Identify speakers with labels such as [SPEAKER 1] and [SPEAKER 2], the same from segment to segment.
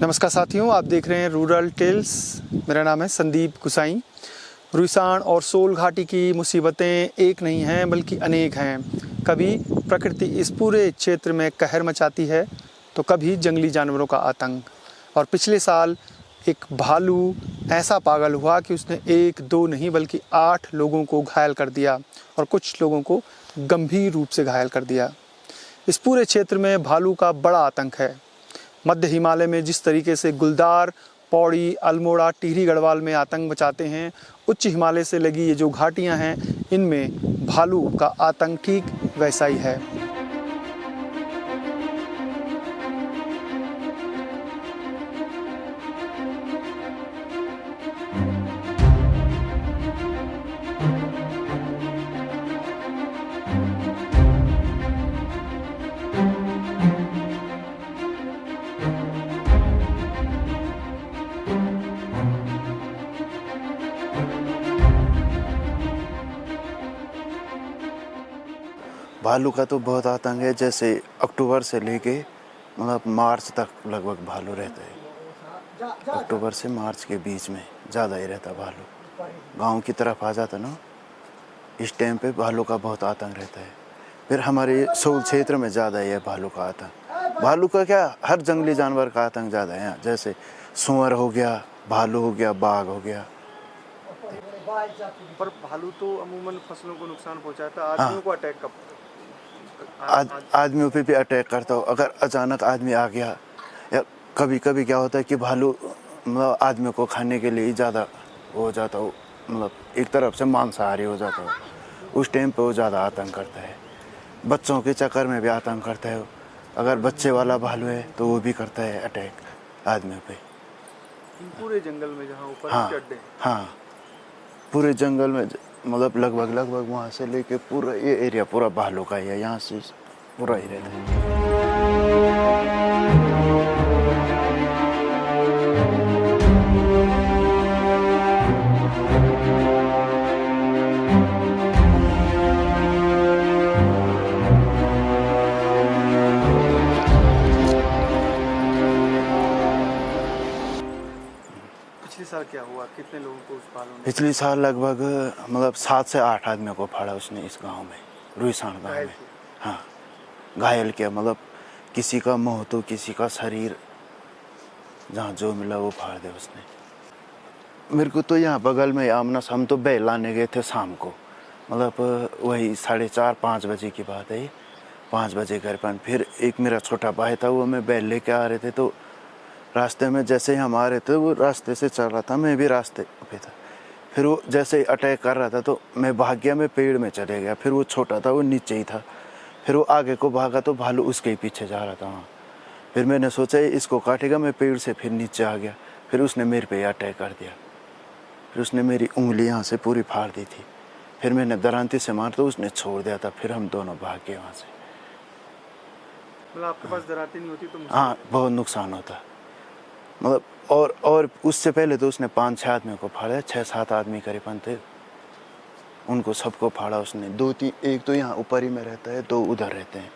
[SPEAKER 1] नमस्कार साथियों, आप देख रहे हैं रूरल टेल्स। मेरा नाम है संदीप गुसाई। रुईसाण और सोल घाटी की मुसीबतें एक नहीं हैं बल्कि अनेक हैं। कभी प्रकृति इस पूरे क्षेत्र में कहर मचाती है तो कभी जंगली जानवरों का आतंक। और पिछले साल एक भालू ऐसा पागल हुआ कि उसने एक दो नहीं बल्कि 8 लोगों को घायल कर दिया और कुछ लोगों को गंभीर रूप से घायल कर दिया। इस पूरे क्षेत्र में भालू का बड़ा आतंक है। मध्य हिमालय में जिस तरीके से गुलदार, पौड़ी, अल्मोड़ा, टिहरी गढ़वाल में आतंक मचाते हैं, उच्च हिमालय से लगी ये जो घाटियां हैं इनमें भालू का आतंक ठीक वैसा ही है।
[SPEAKER 2] भालू का तो बहुत आतंक है। जैसे अक्टूबर से लेके मतलब मार्च तक लगभग भालू रहता है। अक्टूबर से मार्च के बीच में ज़्यादा ही रहता भालू। गांव की तरफ आ जाता ना, इस टाइम पे भालू का बहुत आतंक रहता है। फिर हमारे सोल क्षेत्र में ज़्यादा ही है भालू का आतंक। भालू का क्या, हर जंगली जानवर का आतंक ज़्यादा है यहाँ। जैसे सुअर हो गया, भालू हो गया, बाघ हो गया।
[SPEAKER 1] पर भालू तो अमूमन फसलों को नुकसान पहुंचाता है। आदमियों को अटैक कब
[SPEAKER 2] आदमियों पे भी अटैक करता हो। अगर अचानक आदमी आ गया, या कभी कभी क्या होता है कि भालू मतलब आदमी को खाने के लिए ज़्यादा हो जाता हो, मतलब एक तरफ से मांसाहारी हो जाता हो। उस टाइम पे वो ज़्यादा आतंक करता है। बच्चों के चक्कर में भी आतंक करता है। अगर बच्चे वाला भालू है तो वो भी करता है अटैक आदमियों पे।
[SPEAKER 1] पूरे जंगल में जहाँ ऊपर अड्डे,
[SPEAKER 2] हाँ, पूरे जंगल में मतलब लगभग वहाँ से लेके पूरा ये एरिया पूरा भालू का ही है। यहाँ से पूरा ही रहता है।
[SPEAKER 1] पिछले साल क्या हुआ, कितने लोगों को उस भालू ने?
[SPEAKER 2] पिछले साल लगभग मतलब 7 से 8 आदमियों को फाड़ा उसने इस गांव में, रुईसाण गांव में। हाँ, घायल किया। मतलब किसी का मुंह तो किसी का शरीर, जहाँ जो मिला वो फाड़ दिया उसने। मेरे को तो यहाँ बगल में आमनस, हम तो बैल लाने गए थे शाम को, मतलब वही 4:30-5 बजे की बात है। 5 बजे घर पर फिर एक मेरा छोटा भाई था, वो मैं बैल लेके आ रहे थे। तो रास्ते में जैसे ही हम आ रहे थे, वो रास्ते से चल रहा था, मैं भी रास्ते पे था। फिर वो जैसे ही अटैक कर रहा था तो मैं भाग गया, मैं पेड़ में चले गया। फिर वो छोटा था, वो नीचे ही था। फिर वो आगे को भागा तो भालू उसके ही पीछे जा रहा था वहाँ। फिर मैंने सोचा इसको काटेगा, मैं पेड़ से फिर नीचे आ गया। फिर उसने मेरे पे अटैक कर दिया। फिर उसने मेरी उंगली यहाँ से पूरी फाड़ दी थी। फिर मैंने दरांती से मार तो उसने छोड़ दिया था। फिर हम दोनों भाग गए वहाँ से।
[SPEAKER 1] मतलब आपके पास दराती नहीं होती तो?
[SPEAKER 2] हाँ, बहुत नुकसान होता मतलब। और उससे पहले तो उसने 5-6 आदमियों को फाड़ा, 6-7 आदमी करीबन थे, उनको सबको फाड़ा उसने। 2-3, एक तो यहाँ ऊपर ही में रहता है, 2 उधर रहते हैं।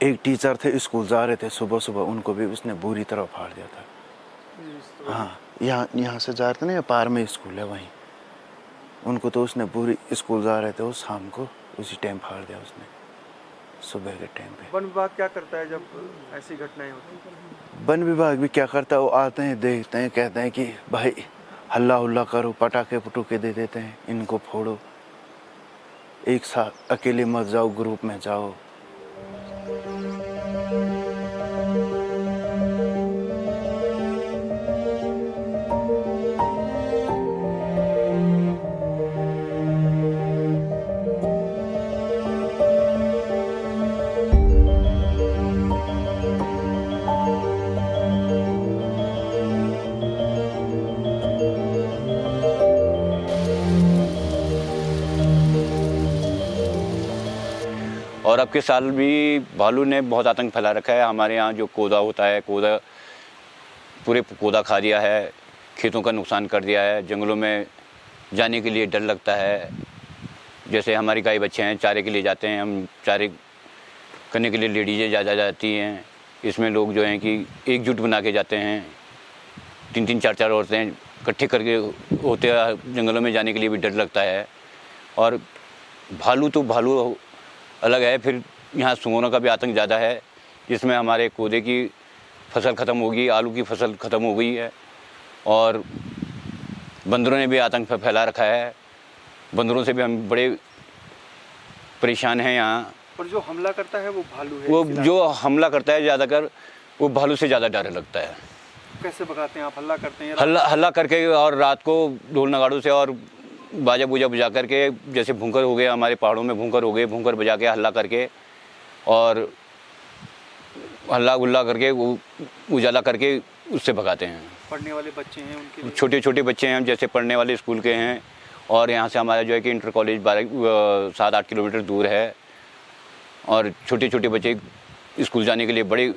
[SPEAKER 2] एक टीचर थे, स्कूल जा रहे थे सुबह सुबह, उनको भी उसने बुरी तरह फाड़ दिया था। हाँ, यहाँ से जा रहे थे ना, पार में स्कूल है वहीं, उनको तो उसने बुरी, स्कूल जा रहे थे वो शाम को, उसी टाइम फाड़ दिया उसने, सुबह के टाइम पे।
[SPEAKER 1] वन विभाग क्या करता है जब ऐसी घटनाएं होती?
[SPEAKER 2] वन विभाग भी क्या करता है, वो आते हैं, देखते हैं, कहते हैं कि भाई हल्ला हुल्ला करो, पटाखे पटूखे दे देते हैं, इनको फोड़ो, एक साथ अकेले मत जाओ, ग्रुप में जाओ।
[SPEAKER 3] और अब के साल भी भालू ने बहुत आतंक फैला रखा है। हमारे यहाँ जो कोदा होता है, कोदा पूरे कोदा खा दिया है, खेतों का नुकसान कर दिया है, जंगलों में जाने के लिए डर लगता है। जैसे हमारी गाय बच्चे हैं, चारे के लिए जाते हैं, हम चारे करने के लिए लेडीजें ज़्यादा जाती हैं, इसमें लोग जो हैं कि एकजुट बना के जाते हैं। 3-3 4-4 औरतें इकट्ठे करके होते हैं। जंगलों में जाने के लिए भी डर लगता है। और भालू तो भालू अलग है, फिर यहाँ सूअरों का भी आतंक ज़्यादा है, जिसमें हमारे कोदे की फसल ख़त्म हो गई, आलू की फसल ख़त्म हो गई है। और बंदरों ने भी आतंक फैला रखा है। बंदरों से भी हम बड़े परेशान हैं यहाँ।
[SPEAKER 1] और जो हमला करता है वो भालू है?
[SPEAKER 3] वो जो हमला करता है ज़्यादातर वो भालू से ज़्यादा डर लगता है।
[SPEAKER 1] कैसे भगाते हैं आप? हल्ला करते हैं?
[SPEAKER 3] हल्ला करके, और रात को ढोल नगाड़ों से और बाजा बूजा बजा करके, जैसे भूंकर हो गए हमारे पहाड़ों में, भूंकर हो गए, भूंकर बजा के हल्ला करके और हल्ला गुल्ला करके उजाला करके उससे भगाते हैं।
[SPEAKER 1] पढ़ने वाले बच्चे हैं उनके?
[SPEAKER 3] छोटे छोटे बच्चे हैं, जैसे पढ़ने वाले स्कूल के हैं। और यहाँ से हमारा जो है कि इंटर कॉलेज 7-8 किलोमीटर दूर है। और छोटे छोटे बच्चे स्कूल जाने के लिए बड़े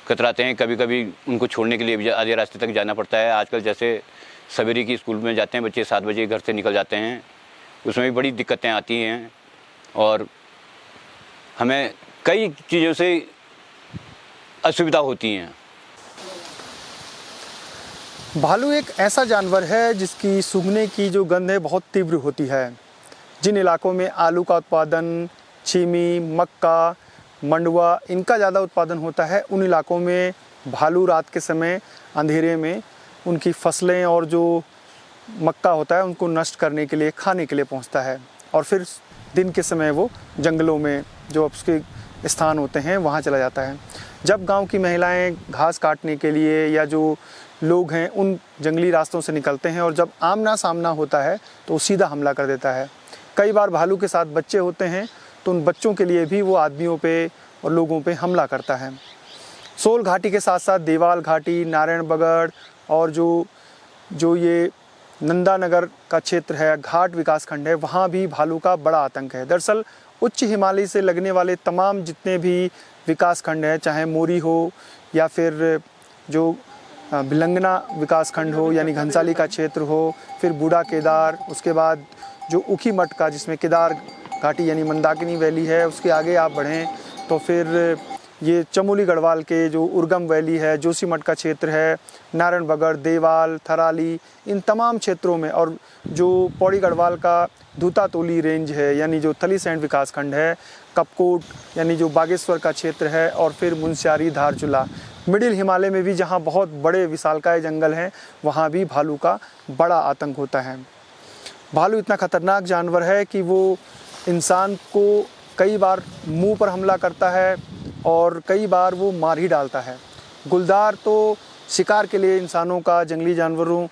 [SPEAKER 3] कतराते हैं। कभी कभी उनको छोड़ने के लिए भी आधे रास्ते तक जाना पड़ता है। आजकल जैसे सवेरे की स्कूल में जाते हैं बच्चे, 7 बजे घर से निकल जाते हैं, उसमें भी बड़ी दिक्कतें आती हैं। और हमें कई चीज़ों से असुविधा होती हैं।
[SPEAKER 1] भालू एक ऐसा जानवर है जिसकी सूंघने की जो गंध है बहुत तीव्र होती है। जिन इलाकों में आलू का उत्पादन, चीनी, मक्का, मंडुआ इनका ज़्यादा उत्पादन होता है, उन इलाकों में भालू रात के समय अंधेरे में उनकी फसलें और जो मक्का होता है उनको नष्ट करने के लिए, खाने के लिए पहुंचता है। और फिर दिन के समय वो जंगलों में जो उसके स्थान होते हैं वहाँ चला जाता है। जब गांव की महिलाएं घास काटने के लिए या जो लोग हैं उन जंगली रास्तों से निकलते हैं और जब आमना सामना होता है तो वो सीधा हमला कर देता है। कई बार भालू के साथ बच्चे होते हैं तो उन बच्चों के लिए भी वो आदमियों पे और लोगों पे हमला करता है। सोल घाटी के साथ साथ देवाल घाटी, नारायणबगड़ और जो ये नंदानगर का क्षेत्र है, घाट विकासखंड है, वहाँ भी भालू का बड़ा आतंक है। दरअसल उच्च हिमालय से लगने वाले तमाम जितने भी विकासखंड हैं, चाहे मोरी हो या फिर जो भिलंगना विकासखंड हो यानी घनसाली का क्षेत्र हो, फिर बूढ़ा केदार, उसके बाद जो उखी मठ का जिसमें केदार घाटी यानी मंदाकिनी वैली है, उसके आगे आप बढ़ें तो फिर ये चमोली गढ़वाल के जो उर्गम वैली है, जोशीमठ का क्षेत्र है, नारायणबगड़, देवाल, थराली, इन तमाम क्षेत्रों में, और जो पौड़ी गढ़वाल का धूतातोली रेंज है यानी जो थलीसैंड विकासखंड है, कपकोट यानी जो बागेश्वर का क्षेत्र है, और फिर मुनस्यारी, धारचूला, मिडिल हिमालय में भी जहाँ बहुत बड़े विशालकाय जंगल हैं वहाँ भी भालू का बड़ा आतंक होता है। भालू इतना खतरनाक जानवर है कि वो इंसान को कई बार मुंह पर हमला करता है और कई बार वो मार ही डालता है। गुलदार तो शिकार के लिए इंसानों का, जंगली जानवरों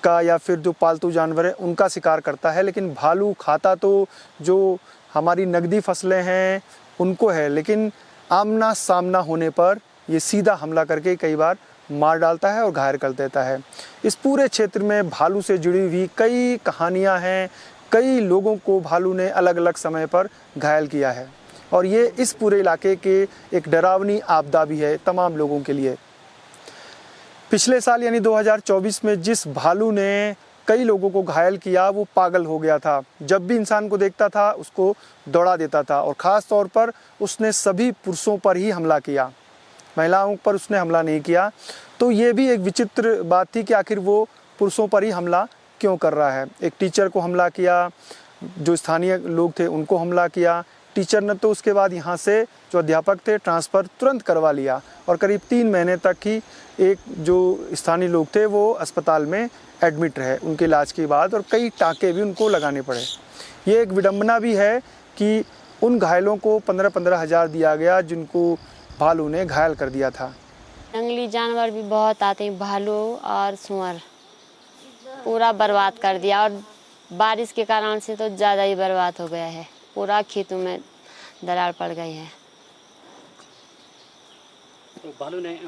[SPEAKER 1] का या फिर जो पालतू जानवर है उनका शिकार करता है, लेकिन भालू खाता तो जो हमारी नगदी फसलें हैं उनको है, लेकिन आमना सामना होने पर ये सीधा हमला करके कई बार मार डालता है और घायल कर देता है। इस पूरे क्षेत्र में भालू से जुड़ी हुई कई कहानियां हैं, कई लोगों को भालू ने अलग अलग समय पर घायल किया है और ये इस पूरे इलाके के एक डरावनी आपदा भी है तमाम लोगों के लिए। पिछले साल यानी 2024 में जिस भालू ने कई लोगों को घायल किया वो पागल हो गया था। जब भी इंसान को देखता था उसको दौड़ा देता था और ख़ास तौर पर उसने सभी पुरुषों पर ही हमला किया, महिलाओं पर उसने हमला नहीं किया। तो ये भी एक विचित्र बात थी कि आखिर वो पुरुषों पर ही हमला क्यों कर रहा है। एक टीचर को हमला किया, जो स्थानीय लोग थे उनको हमला किया। टीचर ने तो उसके बाद यहाँ से जो अध्यापक थे ट्रांसफ़र तुरंत करवा लिया और करीब 3 महीने तक ही एक जो स्थानीय लोग थे वो अस्पताल में एडमिट रहे उनके इलाज के बाद, और कई टाँके भी उनको लगाने पड़े। ये एक विडंबना भी है कि उन घायलों को 15-15 हज़ार दिया गया जिनको भालू ने घायल कर दिया था।
[SPEAKER 4] जंगली जानवर भी बहुत आते हैं, भालू और सुअर पूरा बर्बाद कर दिया, और बारिश के कारण से तो ज़्यादा ही बर्बाद हो गया है। पूरा खेतों में दरार पड़ गई है।
[SPEAKER 5] तो भालू ने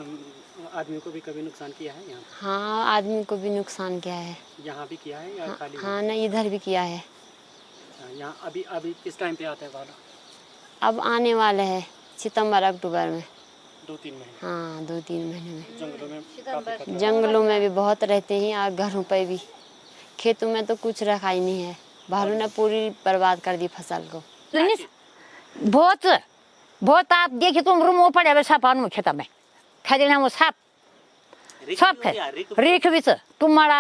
[SPEAKER 5] आदमी को भी कभी नुकसान किया है यहाँ?
[SPEAKER 4] हाँ, आदमी को भी नुकसान किया है।
[SPEAKER 5] यहाँ भी किया है या खाली?
[SPEAKER 4] हाँ, नहीं, इधर भी किया है।
[SPEAKER 5] यहाँ अभी किस टाइम पे आता है भालू?
[SPEAKER 4] अब आने वाले है सितंबर अक्टूबर में।
[SPEAKER 5] 2-3 महीने?
[SPEAKER 4] हाँ, 2-3 महीने में।
[SPEAKER 5] जंगलों
[SPEAKER 4] में भी बहुत रहते हैं और घरों पर भी। खेतों में तो कुछ रखा ही नहीं है। भालू ने पूरी बर्बाद कर दी फसल को।
[SPEAKER 6] बहुत बहुत आप देखिए तुम रूम पड़े अब साप आनु खेत में खेलना वो साप सब खे रेख भी तुम्हारा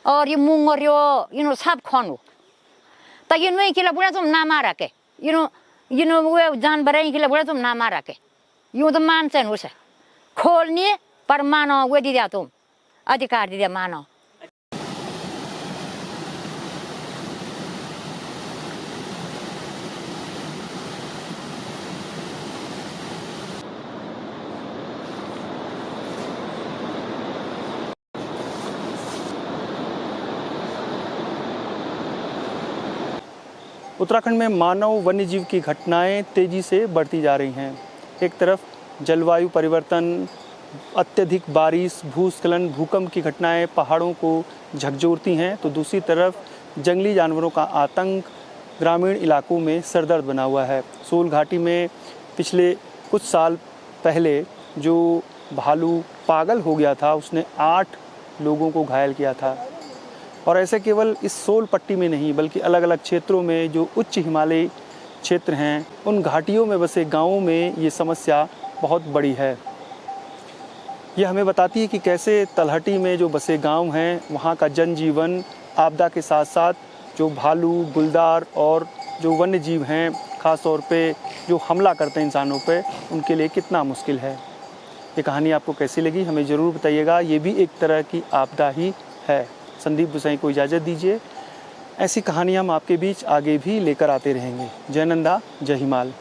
[SPEAKER 6] और ये मूंग और यो साप खानु तो ये नहीं किला बुढ़ा तुम ना मारा के ये वो जानवर है किला बुढ़ा तुम ना मारा के यूं तो मानते हैं उसे खोलनी पर मानो वो दे दिया तुम अधिकार दे दिया मानो।
[SPEAKER 1] उत्तराखंड में मानव वन्यजीव की घटनाएं तेजी से बढ़ती जा रही हैं। एक तरफ जलवायु परिवर्तन, अत्यधिक बारिश, भूस्खलन, भूकंप की घटनाएं पहाड़ों को झकझोरती हैं, तो दूसरी तरफ जंगली जानवरों का आतंक ग्रामीण इलाकों में सरदर्द बना हुआ है। सोल घाटी में पिछले कुछ साल पहले जो भालू पागल हो गया था, उसने 8 लोगों को घायल किया था। और ऐसे केवल इस सोल पट्टी में नहीं बल्कि अलग अलग क्षेत्रों में जो उच्च हिमालयी क्षेत्र हैं, उन घाटियों में बसे गांवों में ये समस्या बहुत बड़ी है। यह हमें बताती है कि कैसे तलहटी में जो बसे गांव हैं, वहाँ का जनजीवन आपदा के साथ साथ जो भालू, गुलदार और जो वन्य जीव हैं, ख़ास तौर पे जो हमला करते हैं इंसानों पे, उनके लिए कितना मुश्किल है। ये कहानी आपको कैसी लगी हमें ज़रूर बताइएगा। ये भी एक तरह की आपदा ही है। संदीप गुसाई को इजाज़त दीजिए। ऐसी कहानियाँ हम आपके बीच आगे भी लेकर आते रहेंगे। जय नंदा, जय हिमाल।